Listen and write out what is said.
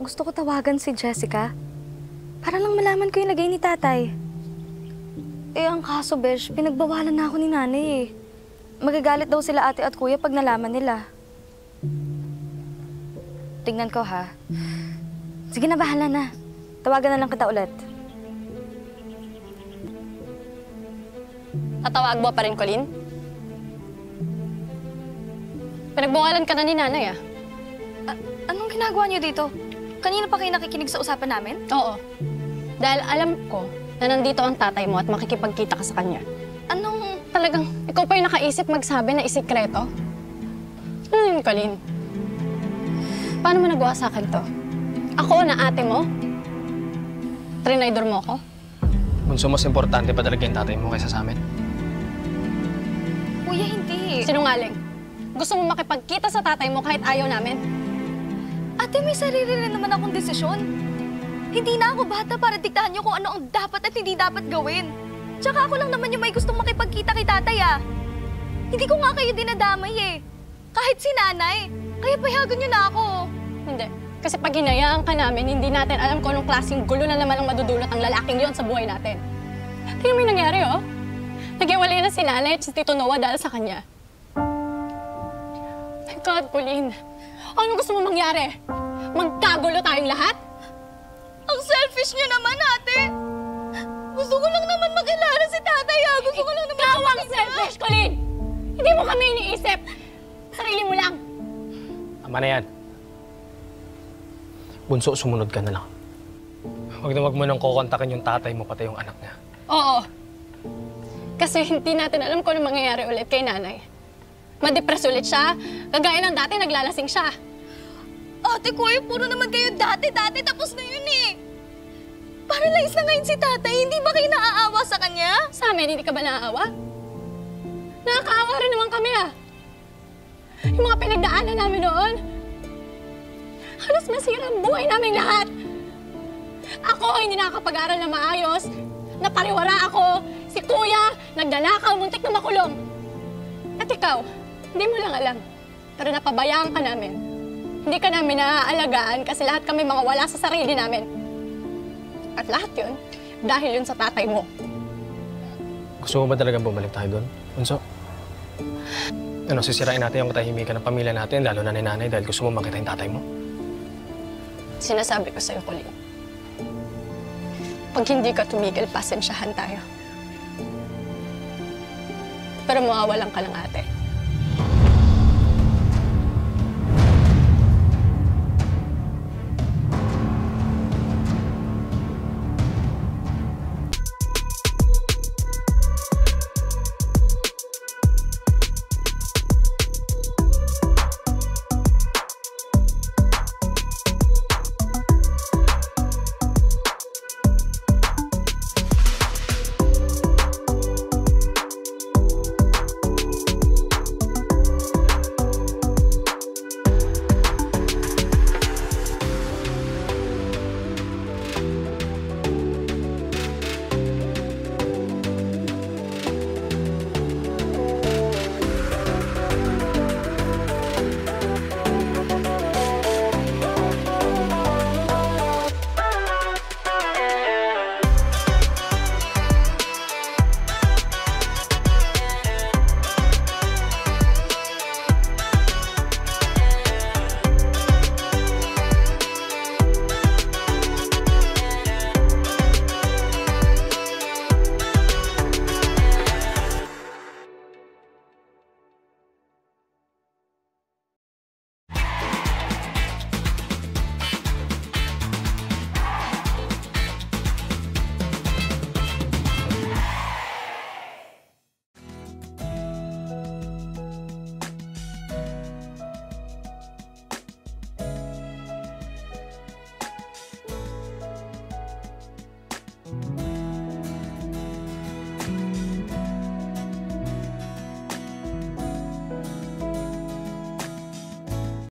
gusto ko tawagan si Jessica. Para lang malaman ko yung lagay ni tatay. Eh, ang kaso, Besh, pinagbawalan na ako ni nanay eh. Magagalit daw sila ate at kuya pag nalaman nila. Tingnan ko, ha? Sige na, bahala na. Tawagan na lang kita ulit. Tatawag mo pa rin, Colleen? Pinagbawalan ka na ni nanay, ah. Anong ginagawa niyo dito? Kanina pa kayo nakikinig sa usapan namin? Oo. Dahil alam ko na nandito ang tatay mo at makikipagkita ka sa kanya. Anong... Talagang ikaw pa yung nakaisip magsabi na isikreto? Ano yun, Colleen? Paano mo nagawa sa akin to? Ako na ate mo? Trinaydor mo ako? Bunso, mas importante pa talaga yung tatay mo kaysa sa amin? Kuya, hindi. Sinungaling. Gusto mo makipagkita sa tatay mo kahit ayaw namin? Ate, may sarili rin naman akong desisyon. Hindi na ako bata para diktahan niyo kung ano ang dapat at hindi dapat gawin. Tsaka ako lang naman yung may gustong makipagkita kay tatay, ah. Hindi ko nga kayo dinadamay, eh. Kahit si nanay. Kaya payagan niyo na ako. Hindi. Kasi pag hinayaan ka namin, hindi natin alam kung anong klaseng gulo na naman ang madudulot ng lalaking yon sa buhay natin. Tingnan mo yung nangyari, oh. Nag-iwalay na si nanay at si Tito Noah dahil sa kanya. My God, Colleen. Ano gusto mo mangyari? Magkagulo tayong lahat? Ang selfish niyo naman, ate. Gusto ko lang naman makilala si tatay, ah. Gusto ko lang naman... Ikaw ang selfish, Colleen! Hindi mo kami iniisip. Sarili mo lang. Tama na yan. Bunso, sumunod ka na lang. Huwag na wag mo nang kukontakin yung tatay mo pati yung anak niya. Oo. Kasi hindi natin alam kung ano mangyayari ulit kay nanay. Madepress ulit siya. Kagaya ng dati, naglalasing siya. Ate, kuya, puro naman kayo dati, tapos na yun, eh. Paralyzed na ngayon si tatay. Hindi ba kayo naaawa sa kanya? Sa amin, hindi ka ba naaawa? Nakakaawa rin naman kami, ah. Yung mga pinagdaanan namin noon. Halos masira ang buhay namin lahat. Ako, hindi nakakapag-aral na maayos. Napariwara ako. Si kuya, nagdanakaw, muntik na makulong. At ikaw, hindi mo lang alam. Pero napabayaan ka namin. Hindi ka namin naaalagaan kasi lahat kami mga wala sa sarili namin. At lahat yun, dahil yun sa tatay mo. Gusto mo ba talagang bumalik tayo doon, Bunso? Ano, sisirain natin yung katahimikan ng pamilya natin, lalo na ni nanay, dahil gusto mo makita yung tatay mo? Sinasabi ko sa'yo, Colleen. Pag hindi ka tumigil, pasensyahan tayo. Pero mawawalan ka lang, ate.